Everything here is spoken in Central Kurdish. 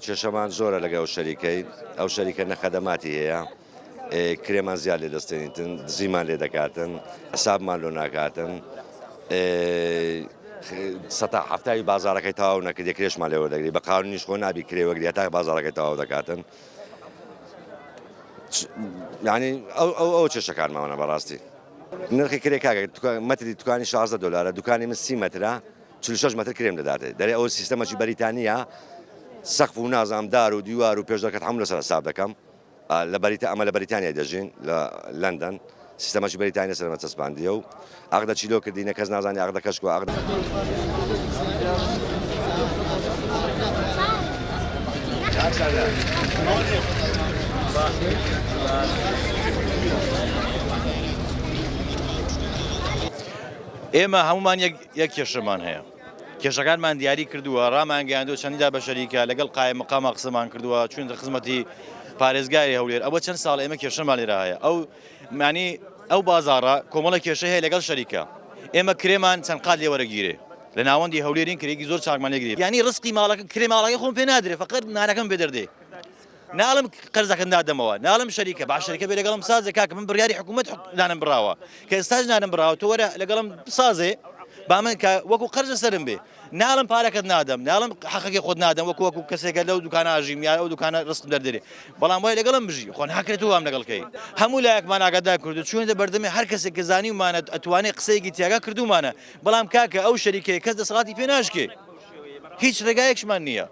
کێشەمان زۆرە لەگە ئەو شەریکەی ئەو شەریکە نەخەدەماتی هەیە کرێمان زیاد لێ دەستێنیتن دزیمان لێ دەکاتن حسابمان لۆ ناکاتن سەتا هەفتای بازارەکەی تەواو نەکرد کرێشمان لێوە دەگری بە قانونیش خۆ نابی کرێوەگری تا بازارەکەی تەواو دەکاتن یعنی ئەو کێشەکانمانە بەڕاستی نرخی کرێ کاکە مەتری دوکانی $16 دوکانی من 30 مەترە 46 مەتر کرێم دەداتێت دەرێ ئەو سیستەمەکی بەریتانیا سەقف و نازامدار و دیوار و پێشدەکەت هەموو لەسەر حساب دەکەم ئەمە لە بەریتانیا دەژین لە لەندەن سیستەمەکی بەریتانیا سەرمە چەسپاندیە و ئاغدە چیلۆ کردینە کەس نازانی ئاغدە کەشک و ئاغدە ئێمە هەمومان یەک کێشەمان هەیە کێشەکانمان دیاری کردووە ڕامانگەیاندوە چەندیدا بە شەریکە لەگەڵ قایە مەقامە قسەمان کردووە چونتە خزمەتی پارێزگاری هەولێر ئەوە چەند ساڵ ئێمە کێشەمان لێرە هەیە ئەو معنی ئەو بازاڕە کۆمەڵە کێشە هەیە لەگەڵ شەریکە ئێمە کرێمان چەند قات لێ وەرەگیرێ لە ناوەندی هەولێرین کرێکی زۆر چاکمان لێگیرێ ینی ڕسقی ماڵەکە کرێ ماڵەکەی خۆم پێ نادرێ فقط نانەکەم پێ دەردێ ناڵم قەرزەکە نادەمەوە ناڵم شەریکە باش شەریکە بێ لەگەڵم سازێ کاکە من بڕیاری حکوومەت نانم بڕاوە کە ئێستاش نانم بڕاوە تۆ وەرە لەگەڵم سازێ با من کە وەکو قەرزە سرم بێ ناڵم پارەکەت نادەم ناڵم حەقەکەی خۆت نادەم وەکو کەسێکە لەو دوکانە ئاژیم یا ئەو دوکانە ڕستم دەردێ بەڵام وای لەگەڵم بژی خۆ ناکرێت وام لەگەڵکەی هەموو لایەکمان ئاگادار کردو چونە بەردەمی هەر کەسێک کە زانیومانە ئەتوانێت قسەیەکی تیاگا کردومانە بەڵام کاکە ئەو شەریکەیە کەس دەسەڵاتی پێ ناشکێ هیچ ڕێگایەکشمان نییە.